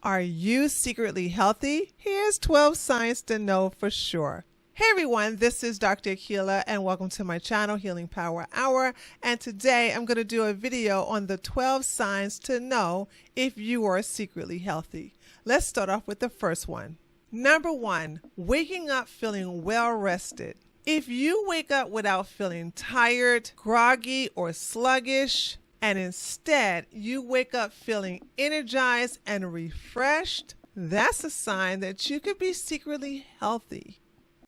Are you secretly healthy? Here's 12 signs to know for sure. Hey everyone, this is Dr. Akilah and welcome to my channel, Healing Power Hour. And today I'm going to do a video on the 12 signs to know if you are secretly healthy. Let's start off with the first one. Number 1, waking up feeling well rested. If you wake up without feeling tired, groggy, or sluggish, and instead you wake up feeling energized and refreshed, that's a sign that you could be secretly healthy.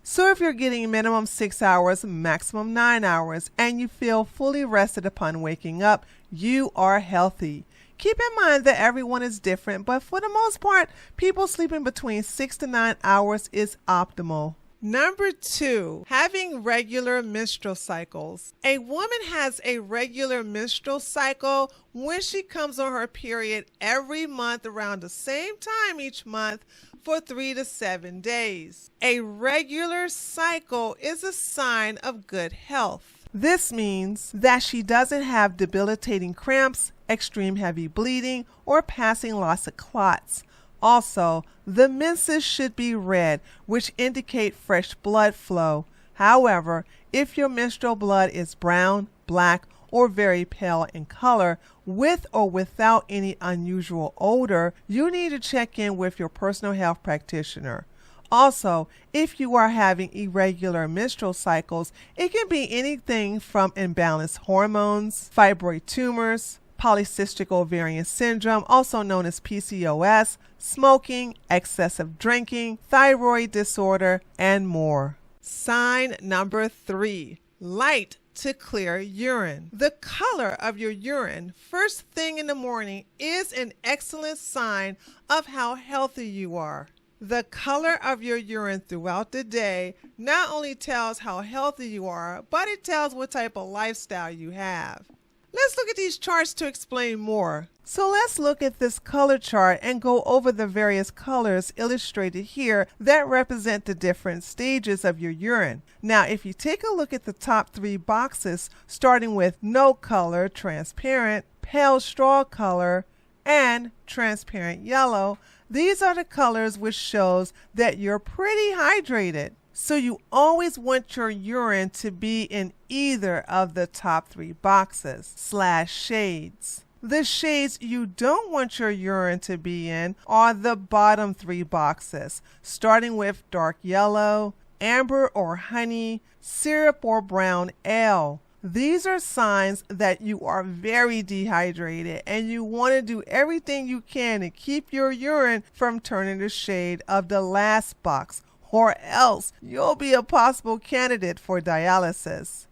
So if you're getting minimum 6 hours, maximum 9 hours, and you feel fully rested upon waking up, you are healthy. Keep in mind that everyone is different, but for the most part, people sleeping between 6 to 9 hours is optimal. Number 2, having regular menstrual cycles. A woman has a regular menstrual cycle when she comes on her period every month around the same time each month for 3 to 7 days. A regular cycle is a sign of good health. This means that she doesn't have debilitating cramps, extreme heavy bleeding, or passing loss of clots. Also, the menses should be red, which indicate fresh blood flow. However, if your menstrual blood is brown, black, or very pale in color, with or without any unusual odor, you need to check in with your personal health practitioner. Also, if you are having irregular menstrual cycles, it can be anything from imbalanced hormones, fibroid tumors, polycystic ovarian syndrome, also known as PCOS, smoking, excessive drinking, thyroid disorder, and more. Sign number 3, light to clear urine. The color of your urine first thing in the morning is an excellent sign of how healthy you are. The color of your urine throughout the day not only tells how healthy you are, but it tells what type of lifestyle you have. Let's look at these charts to explain more. So let's look at this color chart and go over the various colors illustrated here that represent the different stages of your urine. Now, if you take a look at the top 3 boxes, starting with no color, transparent, pale straw color, and transparent yellow, these are the colors which shows that you're pretty hydrated. So you always want your urine to be in either of the top 3 boxes / shades. The shades you don't want your urine to be in are the bottom 3 boxes, starting with dark yellow, amber or honey, syrup or brown ale. These are signs that you are very dehydrated and you want to do everything you can to keep your urine from turning the shade of the last box, or else you'll be a possible candidate for dialysis.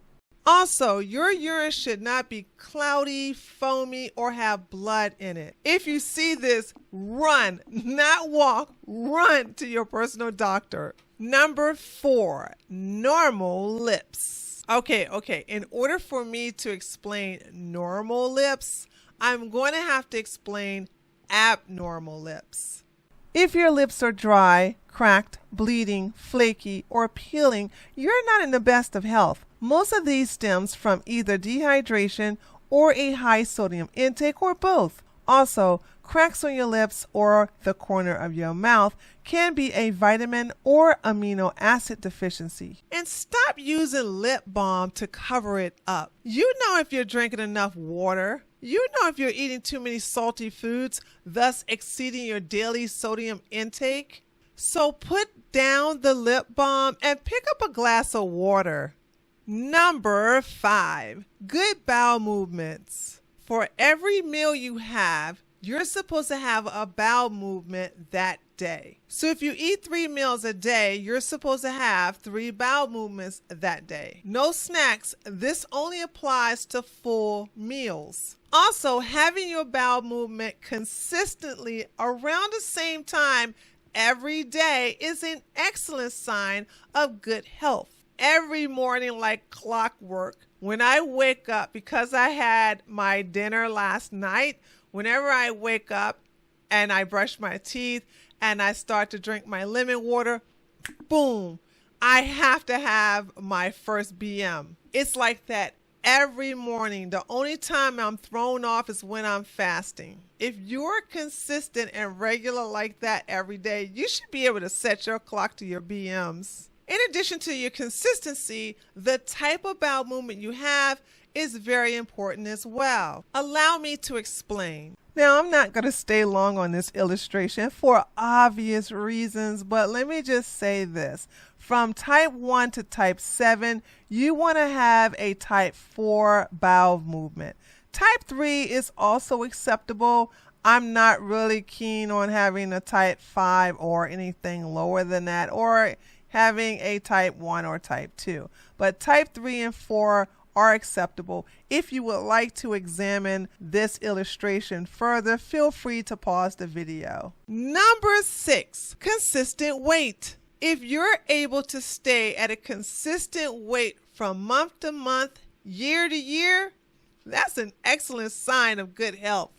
Also, your urine should not be cloudy, foamy, or have blood in it. If you see this, run, not walk, run to your personal doctor. Number 4, normal lips. Okay, in order for me to explain normal lips, I'm going to have to explain abnormal lips. If your lips are dry, cracked, bleeding, flaky, or peeling, you're not in the best of health. Most of these stems from either dehydration or a high sodium intake or both. Also, cracks on your lips or the corner of your mouth can be a vitamin or amino acid deficiency. And stop using lip balm to cover it up. You know if you're drinking enough water. You know if you're eating too many salty foods, thus exceeding your daily sodium intake. So put down the lip balm and pick up a glass of water. Number 5, good bowel movements. For every meal you have, you're supposed to have a bowel movement that day. So if you eat 3 meals a day, you're supposed to have 3 bowel movements that day. No snacks. This only applies to full meals. Also, having your bowel movement consistently around the same time every day is an excellent sign of good health. Every morning, like clockwork, when I wake up, because I had my dinner last night, whenever I wake up and I brush my teeth and I start to drink my lemon water, boom, I have to have my first BM. It's like that every morning. The only time I'm thrown off is when I'm fasting. If you're consistent and regular like that every day, you should be able to set your clock to your BMs. In addition to your consistency, the type of bowel movement you have is very important as well. Allow me to explain. Now, I'm not going to stay long on this illustration for obvious reasons, but let me just say this. From type 1 to type 7, you want to have a type 4 bowel movement. Type 3 is also acceptable. I'm not really keen on having a type 5 or anything lower than that, or having a type 1 or type 2. But type 3 and 4 are acceptable. If you would like to examine this illustration further, feel free to pause the video. Number 6, consistent weight. If you're able to stay at a consistent weight from month to month, year to year, that's an excellent sign of good health.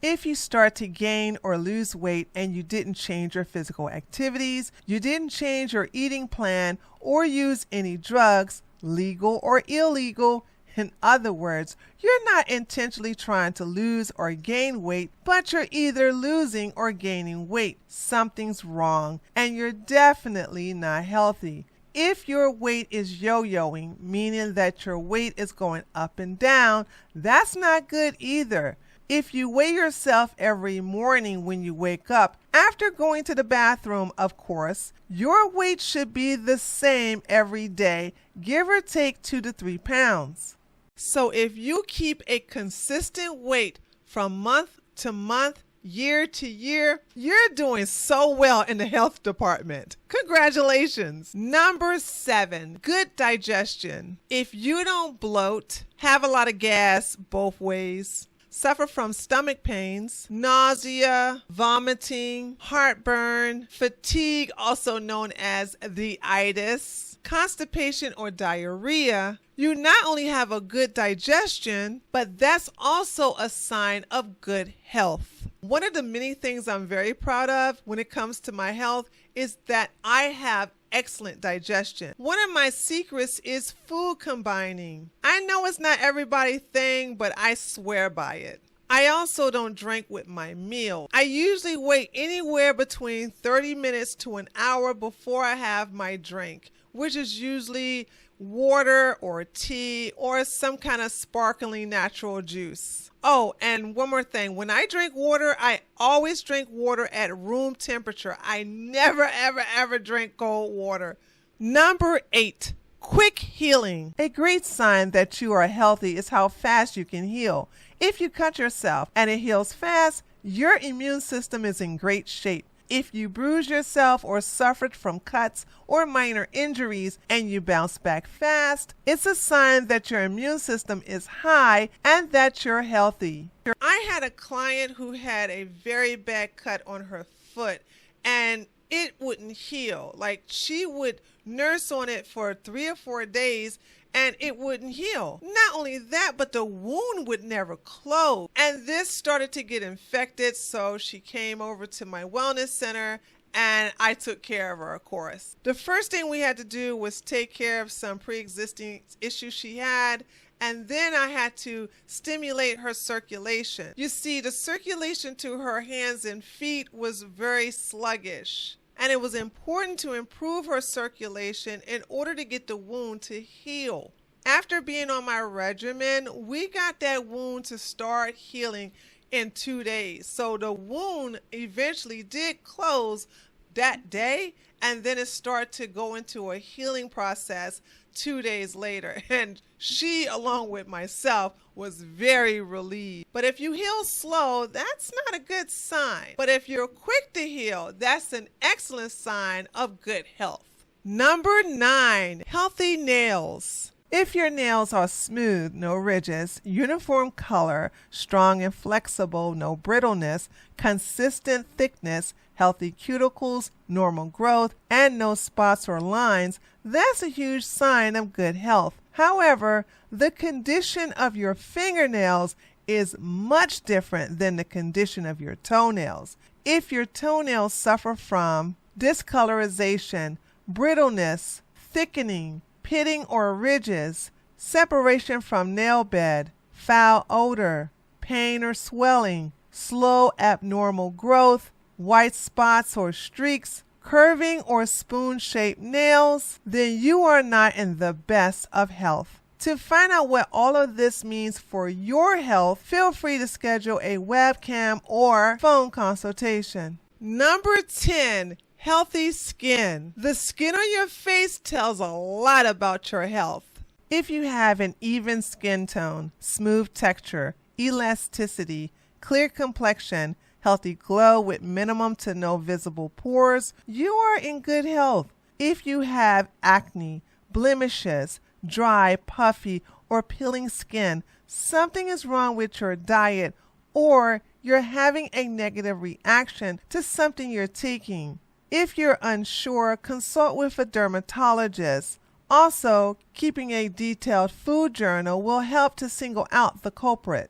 If you start to gain or lose weight and you didn't change your physical activities, you didn't change your eating plan, or use any drugs, legal or illegal, in other words, you're not intentionally trying to lose or gain weight, but you're either losing or gaining weight. Something's wrong, and you're definitely not healthy. If your weight is yo-yoing, meaning that your weight is going up and down, that's not good either. If you weigh yourself every morning when you wake up, after going to the bathroom, of course, your weight should be the same every day, give or take 2 to 3 pounds. So if you keep a consistent weight from month to month, year to year, you're doing so well in the health department. Congratulations. Number 7, good digestion. If you don't bloat, have a lot of gas both ways, suffer from stomach pains, nausea, vomiting, heartburn, fatigue, also known as the itis, constipation or diarrhea, you not only have a good digestion, but that's also a sign of good health. One of the many things I'm very proud of when it comes to my health is that I have excellent digestion. One of my secrets is food combining. I know it's not everybody's thing, but I swear by it. I also don't drink with my meal. I usually wait anywhere between 30 minutes to an hour before I have my drink, which is usually water or tea or some kind of sparkling natural juice. Oh, and one more thing. When I drink water, I always drink water at room temperature. I never, ever drink cold water. Number 8, quick healing. A great sign that you are healthy is how fast you can heal. If you cut yourself and it heals fast, your immune system is in great shape. If you bruise yourself or suffered from cuts or minor injuries and you bounce back fast, it's a sign that your immune system is high and that you're healthy. I had a client who had a very bad cut on her foot and it wouldn't heal. Like, she would nurse on it for 3 or 4 days and it wouldn't heal. Not only that, but the wound would never close. And this started to get infected, so she came over to my wellness center and I took care of her, of course. The first thing we had to do was take care of some pre-existing issues she had, and then I had to stimulate her circulation. You see, the circulation to her hands and feet was very sluggish. And it was important to improve her circulation in order to get the wound to heal. After being on my regimen, we got that wound to start healing in 2 days. So the wound eventually did close that day, and then it started to go into a healing process 2 days later. And she, along with myself, was very relieved. But if you heal slow, that's not a good sign. But if you're quick to heal, that's an excellent sign of good health. Number 9, healthy nails. If your nails are smooth, no ridges, uniform color, strong and flexible, no brittleness, consistent thickness, healthy cuticles, normal growth, and no spots or lines, that's a huge sign of good health. However, the condition of your fingernails is much different than the condition of your toenails. If your toenails suffer from discolorization, brittleness, thickening, pitting or ridges, separation from nail bed, foul odor, pain or swelling, slow abnormal growth, white spots or streaks, curving or spoon-shaped nails, then you are not in the best of health. To find out what all of this means for your health, feel free to schedule a webcam or phone consultation. Number 10, healthy skin. The skin on your face tells a lot about your health. If you have an even skin tone, smooth texture, elasticity, clear complexion, healthy glow with minimum to no visible pores, you are in good health. If you have acne, blemishes, dry, puffy, or peeling skin, something is wrong with your diet, or you're having a negative reaction to something you're taking. If you're unsure, consult with a dermatologist. Also, keeping a detailed food journal will help to single out the culprit.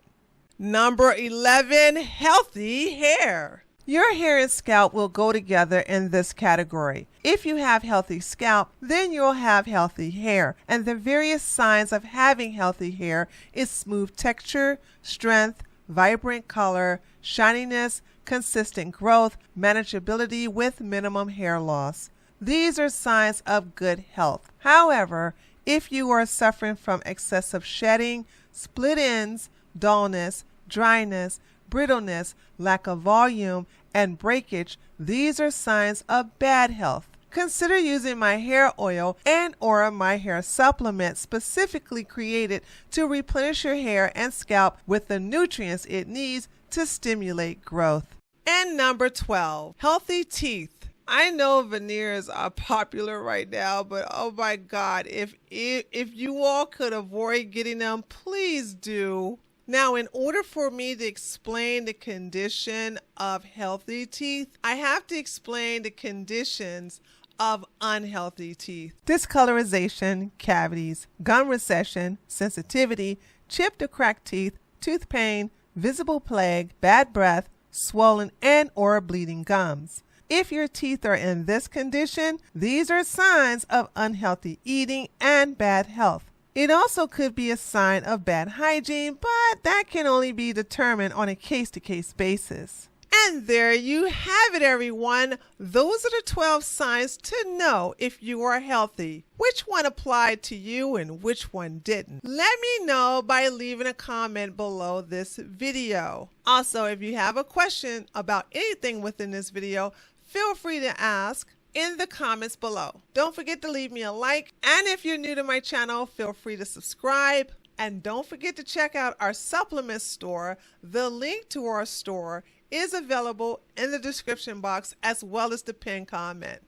Number 11, healthy hair. Your hair and scalp will go together in this category. If you have healthy scalp, then you'll have healthy hair. And the various signs of having healthy hair is smooth texture, strength, vibrant color, shininess, consistent growth, manageability with minimum hair loss. These are signs of good health. However, if you are suffering from excessive shedding, split ends, dullness, dryness, brittleness, lack of volume, and breakage, these are signs of bad health. Consider using my hair oil and or my hair supplement specifically created to replenish your hair and scalp with the nutrients it needs to stimulate growth. And number 12, healthy teeth. I know veneers are popular right now, but oh my God, if you all could avoid getting them, please do. Now, in order for me to explain the condition of healthy teeth, I have to explain the conditions of unhealthy teeth. Discolorization, cavities, gum recession, sensitivity, chipped or cracked teeth, tooth pain, visible plaque, bad breath, swollen and or bleeding gums. If your teeth are in this condition, these are signs of unhealthy eating and bad health. It also could be a sign of bad hygiene, but that can only be determined on a case-to-case basis. And there you have it, everyone. Those are the 12 signs to know if you are healthy. Which one applied to you and which one didn't? Let me know by leaving a comment below this video. Also, if you have a question about anything within this video, feel free to ask in the comments below. Don't forget to leave me a like, and if you're new to my channel, feel free to subscribe. And don't forget to check out our supplement store. The link to our store is available in the description box as well as the pinned comment.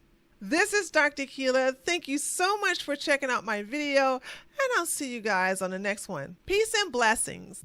This is Dr. Akilah. Thank you so much for checking out my video, and I'll see you guys on the next one. Peace and blessings.